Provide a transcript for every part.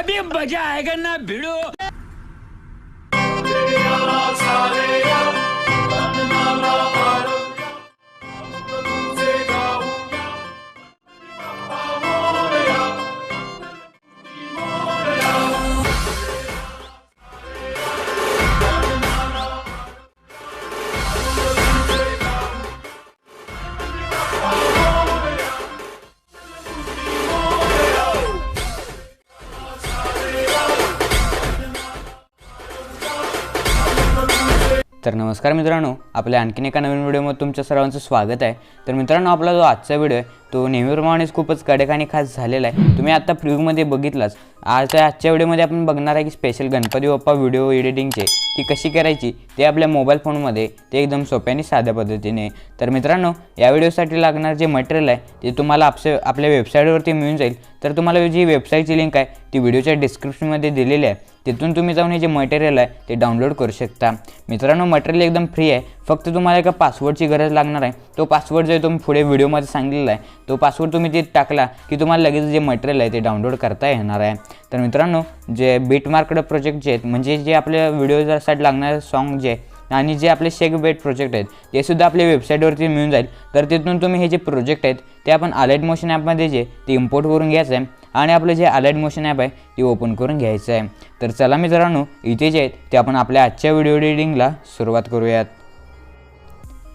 अभी मजा आएगा ना भिड़ो। तर नमस्कार मित्रांनो, आपल्या आणखीन एका नवीन व्हिडिओमध्ये तुमच्या सर्वांचं स्वागत आहे। तर मित्रांनो, आपला जो आजचा व्हिडिओ आहे तो नेहमीप्रमाणेच खूपच कडक आणि खास झालेला आहे। तुम्ही आता प्रिव्ह्यूमध्ये बघितलाच। आजच्या व्हिडिओमध्ये आपण बघणार आहे की स्पेशल गणपती बाप्पा व्हिडिओ एडिटिंगचे ती कशी करायची ते आपल्या मोबाईल फोनमध्ये, ते एकदम सोप्या आणि साध्या पद्धतीने। तर मित्रांनो, या व्हिडिओसाठी लागणार जे मटेरियल आहे ते तुम्हाला आपल्या वेबसाईटवरती मिळून जाईल। तर तुम्हाला जी वेबसाईटची लिंक आहे ती व्हिडिओच्या डिस्क्रिप्शनमध्ये दिलेली आहे, तिथून तुम्ही जाऊन हे जे मटेरियल आहे ते डाउनलोड करू शकता। मित्रांनो, मटेरियल एकदम फ्री आहे, फक्त तुम्हाला एका पासवर्डची गरज लागणार आहे। तो पासवर्ड जो तुम्ही पुढे व्हिडिओमध्ये सांगितलेला आहे तो पासवर्ड तुम्ही ते टाकला की तुम्हाला लगेच जे मटेरियल आहे ते डाउनलोड करता येणार आहे। तर मित्रांनो, जे बीटमार्क्ड प्रोजेक्ट जे आहेत, म्हणजे जे आपल्या व्हिडिओसाठी लागणारे सॉन्ग जे आणि जे आपले शेकबेट प्रोजेक्ट आहेत ते सुद्धा आपल्या वेबसाईटवरती मिळून जाईल। तर तिथून तुम्ही हे जे प्रोजेक्ट आहेत ते आपण अलाइट मोशन ॲपमध्ये जे ते इम्पोर्ट करून घ्यायचं आहे आणि आपलं जे अलाइट मोशन ॲप आहे ते ओपन करून घ्यायचं आहे। तर चला मित्रांनो, इथे जे आहेत ते आपण आपल्या आजच्या व्हिडिओ एडिटिंगला सुरुवात करूयात।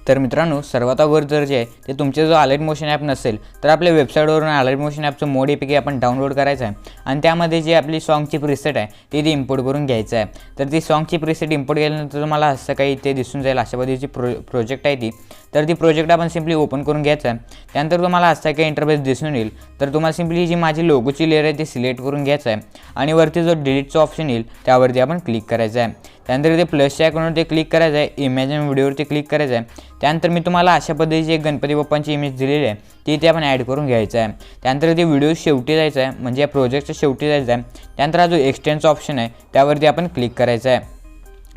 तर मित्रांनो, सर्वात अगोदर जर जे आहे ते तुमचे जो अलाइट मोशन ॲप नसेल तर आपल्या वेबसाईटवरून अलाइट मोशन ॲपचं मोड APK आपण डाउनलोड करायचं आहे आणि त्यामध्ये जे आपली सॉन्गची प्रीसेट आहे ते इम्पोर्ट करून घ्यायचं आहे। तर ती सॉन्गची प्रीसेट इम्पोर्ट केल्यानंतर तुम्हाला असं काही इथे दिसून जाईल, अशा पद्धतीची प्रोजेक्ट आहे ती। तर ती प्रोजेक्ट आपण सिम्पली ओपन करून घ्यायचं आहे। त्यानंतर तुम्हाला असं काही इंटरफेस दिसून येईल। तर तुम्हाला सिम्पली जी माझी लोगोची लेअर आहे ती सिलेक्ट करून घ्यायचं आहे आणि वरती जो डिलीटचं ऑप्शन येईल त्यावरती आपण क्लिक करायचं आहे। त्यानंतर इथे प्लसच्या आयकॉनवरती क्लिक करायचं आहे, इमॅजिन व्हिडिओवरती क्लिक करायचं आहे। त्यानंतर मी तुम्हाला अशा पद्धतीची एक गणपती बाप्पांची इमेज दिलेली आहे ती इथे आपण ॲड करून घ्यायचं आहे। त्यानंतर इथे व्हिडिओ शेवटी जायचं आहे, म्हणजे या प्रोजेक्टच्या शेवटी जायचं आहे। त्यानंतर हा जो एक्सटेंडचा ऑप्शन आहे त्यावरती आपण क्लिक करायचं आहे।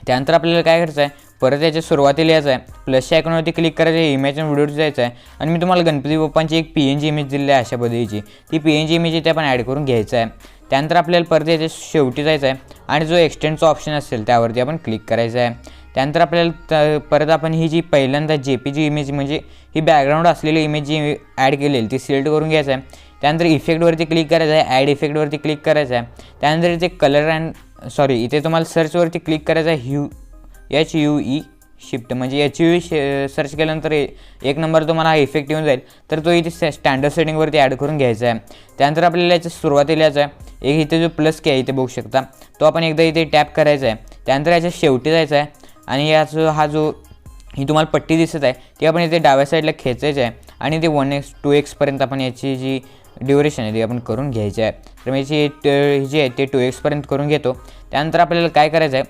त्यानंतर आपल्याला काय करायचं आहे, परत याच्या सुरुवातीला यायचं आहे, प्लसच्या आयकॉनवरती क्लिक करायचं आहे, इमॅजिन व्हिडिओवरती जायचं आहे आणि मी तुम्हाला गणपती बाप्पांची एक PNG इमेज दिलेली आहे अशा पद्धतीची, ती PNG इमेज इथे आपण ॲड करून घ्यायचं आहे। त्यानंतर आपल्याला परत याच्या शेवटी जायचं आहे आणि जो एक्सटेंडचा ऑप्शन असेल त्यावरती आपण क्लिक करायचं आहे। त्यानंतर आपल्याला परत आपण ही जी पहिल्यांदा JPG इमेज, म्हणजे ही बॅकग्राऊंड असलेली इमेज जी ॲड केलेली ती सिलेक्ट करून घ्यायचं आहे। त्यानंतर इफेक्टवरती क्लिक करायचं आहे, ॲड इफेक्टवरती क्लिक करायचं आहे। त्यानंतर इथे कलर इथे तुम्हाला सर्चवरती क्लिक करायचं आहे, ह्यूई शिफ्ट, म्हणजे ह्यूई सर्च केल्यानंतर एक नंबर तुम्हाला हा इफेक्ट येऊन जाईल। तर तो इथे स्टँडर्ड सेटिंगवरती ॲड करून घ्यायचा आहे। त्यानंतर आपल्याला याच्या सुरुवातीला यायचं आहे, एक इथे जो प्लस की आहे इथे बघू शकता तो आपण एकदा इथे टॅप करायचा आहे। त्यानंतर याच्या शेवटी जायचं आहे आणि याचं ही तुम्हाला पट्टी दिसत आहे ती आपण इथे डाव्या साईडला खेचायचं आहे आणि ते 1x 2x पर्यंत आपण याची जी ड्युरेशन आहे ती आपण करून घ्यायची आहे। तर मी याची जी आहे ते 2x पर्यंत करून घेतो। त्यानंतर आपल्याला काय करायचं आहे,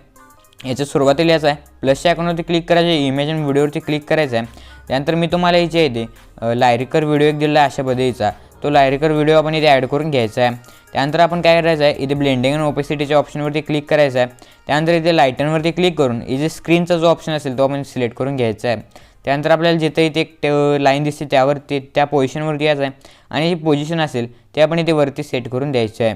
याच्या सुरुवातीला यायचं आहे, प्लसच्या आयकॉनवरती क्लिक करायचं आहे, इमॅजिन व्हिडिओवरती क्लिक करायचं आहे। त्यानंतर मी तुम्हाला हे जे आहे ते लायरिकर व्हिडिओ एक दिला आहे अशा पद्धतीचा, तो लायरिकर व्हिडिओ आपण इथे ॲड करून घ्यायचा आहे। त्यानंतर आपण काय करायचं आहे, इथे ब्लेंडिंग आणि ओपेसिटीच्या ऑप्शनवरती क्लिक करायचं आहे। त्यानंतर इथे लाईटनवरती क्लिक करून इथे स्क्रीनचा जो ऑप्शन असेल तो आपण सिलेक्ट करून घ्यायचा आहे। त्यानंतर आपल्याला जिथे इथे एक लाईन दिसते त्यावरती त्या पोझिशनवरती यायचं आहे आणि जी पोझिशन असेल ते आपण इथे वरती सेट करून द्यायचं आहे।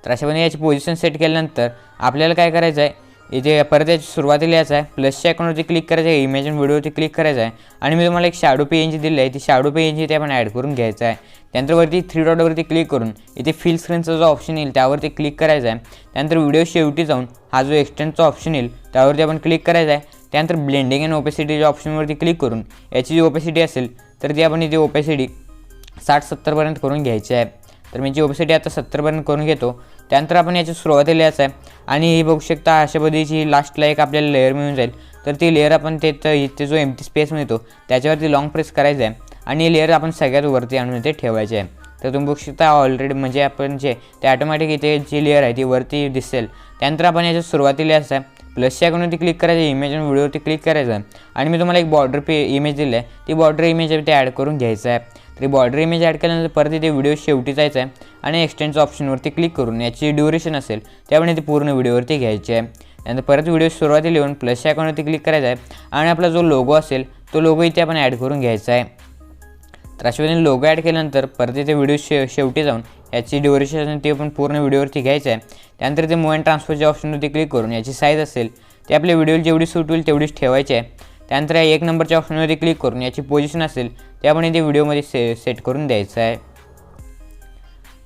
तर अशा पद्धतीने याची पोझिशन सेट केल्यानंतर आपल्याला काय करायचं आहे, इथे परत याची सुरुवातीला यायचं आहे, प्लसच्या आयकॉनवरती क्लिक करायचं आहे, इमॅजिन व्हिडिओवरती क्लिक करायचं आहे आणि मी तुम्हाला एक शॅडो PNG दिली आहे, ती शॅडो PNG इथे आपण ॲड करून घ्यायचं आहे। त्यानंतर वरती 3 डॉटवरती क्लिक करून इथे फिल स्क्रीनचा जो ऑप्शन येईल त्यावरती क्लिक करायचं आहे। त्यानंतर व्हिडिओ शेवटी जाऊन हा जो एक्सटेंडचा ऑप्शन येईल त्यावरती आपण क्लिक करायचं आहे। त्यानंतर ब्लेंडिंग आणि ओपेसिटीच्या ऑप्शनवरती क्लिक करून याची जी ओपेसिटी असेल तर ती आपण इथे ओपेसिटी 60-70 पर्यंत करून घ्यायची आहे। तर मी जी ओपेसिटी आता 70 पर्यंत करून घेतो। त्यानंतर आपण याच्या सुरुवातीला यायचं आहे आणि हे बघू शकता अशा पद्धतीची लास्टला एक आपल्याला लेअर मिळून जाईल। तर ती लेअर आपण इथे जो एम्प्टी स्पेस मिळतो त्याच्यावरती लॉंग प्रेस करायचं आहे आणि ही लेअर आपण सगळ्यात वरती आणून इथे ठेवायची आहे। तर तुम्ही बघू शकता ऑलरेडी, म्हणजे आपण जे ते ऑटोमॅटिक इथे जी लेअर आहे ती वरती दिसेल। त्यानंतर आपण याच्या सुरुवातीला यायचं आहे, प्लसच्या आयकॉनवरती क्लिक करायचं, इमेजिन व्हिडिओवरती क्लिक करायचं आहे आणि मी तुम्हाला एक बॉर्डर इमेज दिली आहे, ती बॉर्डर इमेज ते ॲड करून घ्यायचं आहे। तर बॉर्डर इमेज ॲड केल्यानंतर परत इथे व्हिडिओ शेवटी जायचं आहे आणि एक्सटेंडच्या ऑप्शनवरती क्लिक करून याची ड्युरेशन असेल ते आपण इथे पूर्ण व्हिडिओवरती घ्यायची आहे। त्यानंतर परत व्हिडिओ सुरुवातीला येऊन प्लसच्या आयकॉनवरती क्लिक करायचं आहे आणि आपला जो लोगो असेल तो लोगो इथे आपण ॲड करून घ्यायचा आहे। तर अशा पद्धतीने लोगो ॲड केल्यानंतर परत इथे व्हिडिओ शेवटी जाऊन याची ड्युरेशन ते पण पूर्ण व्हिडिओवरती घ्यायचं आहे. त्यानंतर ते मूव अँड ट्रान्सफरच्या ऑप्शनवरती क्लिक करून याची साईज असेल ते आपल्या व्हिडिओला जेवढी सूट होईल तेवढीच ठेवायची आहे. त्यानंतर 1 नंबरच्या ऑप्शनवरती क्लिक करून याची पोझिशन असेल ते आपण इथे व्हिडिओमध्ये सेट करून द्यायचं आहे.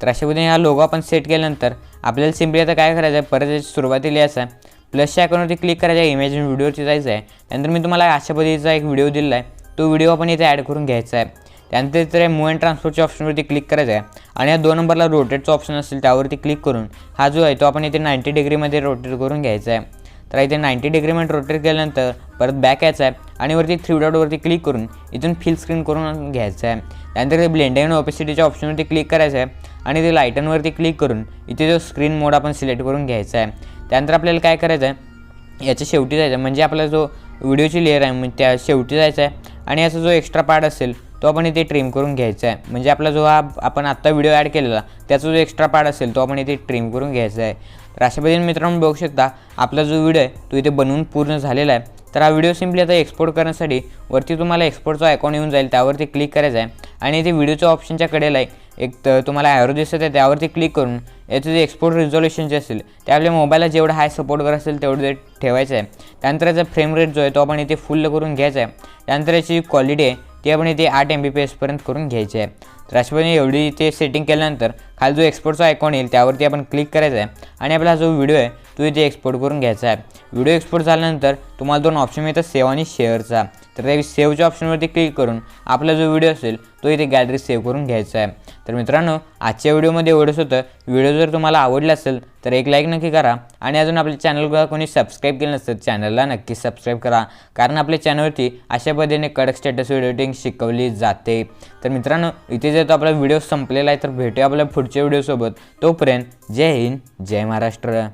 तर अशा पद्धतीने हा लोगो आपण सेट केल्यानंतर आपल्याला सिम्पली आता काय करायचं आहे, परत सुरुवातीला यायचं आहे, प्लसच्या आयकॉनवरती क्लिक करायचं आहे, इमेज व्हिडिओवरती जायचं आहे. त्यानंतर मी तुम्हाला अशा पद्धतीचा एक व्हिडिओ दिलेला आहे, तो व्हिडिओ आपण इथे ॲड करून घ्यायचा आहे. त्यानंतर इथे मूव अँड ट्रान्सफरच्या ऑप्शनवरती क्लिक करायचं आहे आणि या 2 नंबरला रोटेटचा ऑप्शन असेल त्यावरती क्लिक करून हा जो आहे तो आपण इथे 90 डिग्रीमध्ये रोटेट करून घ्यायचा आहे. तर इथे 90 डिग्रीमध्ये रोटेट केल्यानंतर परत बॅक यायचं आहे आणि वरती 3 डॉटवरती क्लिक करून इथून फिल स्क्रीन करून घ्यायचं आहे. त्यानंतर ते ब्लेंडिंग आणि ओपेसिटीच्या ऑप्शनवरती क्लिक करायचं आहे आणि ते लाईटनवरती क्लिक करून इथे जो स्क्रीन मोड आपण सिलेक्ट करून घ्यायचा आहे. त्यानंतर आपल्याला काय करायचं आहे, याच्या शेवटी जायचं म्हणजे आपला जो व्हिडिओची लेअर आहे म्हणजे त्या शेवटी जायचं आहे आणि याचा जो एक्स्ट्रा पार्ट असेल तो आपण इथे ट्रिम करून घ्यायचा आहे. म्हणजे आपला जो हा आपण आत्ता व्हिडिओ ॲड केलेला त्याचा जो एक्स्ट्रा पार्ट असेल तो आपण इथे ट्रिम करून घ्यायचा आहे. तर अशा पद्धतीने मित्रांनो बघू शकता आपला जो व्हिडिओ आहे तो इथे बनवून पूर्ण झालेला आहे. तर हा व्हिडिओ सिम्पली आता एक्सपोर्ट करण्यासाठी वरती तुम्हाला एक्सपोर्टचा आयकॉन येऊन जाईल, त्यावरती क्लिक करायचं आहे आणि इथे व्हिडिओच्या ऑप्शनच्या कडेला एक तुम्हाला ॲरो दिसत आहे त्यावरती क्लिक करून याचं जे एक्सपोर्ट रिझोल्युशन जे असेल ते आपल्या मोबाईलला जेवढं हाय सपोर्ट करत असेल तेवढं ते ठेवायचं आहे. त्यानंतर याचा फ्रेम रेट जो आहे तो आपण इथे फुल करून घ्यायचा आहे. त्यानंतर याची क्वालिटी आहे ती आपण इथे 8 MBPS पर्यंत करून घ्यायची आहे. तर अशापणे एवढी इथे सेटिंग केल्यानंतर खाली जो एक्सपोर्टचा आयकॉन येईल त्यावरती आपण क्लिक करायचा आहे आणि आपला जो व्हिडिओ आहे तो इथे एक्सपोर्ट करून घ्यायचा आहे. व्हिडिओ एक्सपोर्ट झाल्यानंतर तुम्हाला 2 ऑप्शन मिळतात, सेव्ह आणि शेअरचा. तर त्या सेव्हच्या ऑप्शनवरती क्लिक करून आपला जो व्हिडिओ असेल तो इथे गॅलरीत सेव्ह करून घ्यायचा आहे. तर मित्रांनो आजच्या व्हिडिओमध्ये एवढंच होतं. व्हिडिओ जर तुम्हाला आवडला असेल तर एक लाईक नक्की करा आणि अजून आपल्या चॅनलला कोणी सबस्क्राईब केलं नसेल चॅनलला नक्की सबस्क्राईब करा, कारण आपल्या चॅनलवरती अशा पद्धतीने कडक स्टेटस एडिटिंग शिकवली जाते. तर मित्रांनो इथे जर आपला व्हिडिओ संपलेला आहे तर भेटूया आपल्या पुढच्या व्हिडिओसोबत. तोपर्यंत जय हिंद, जय महाराष्ट्र.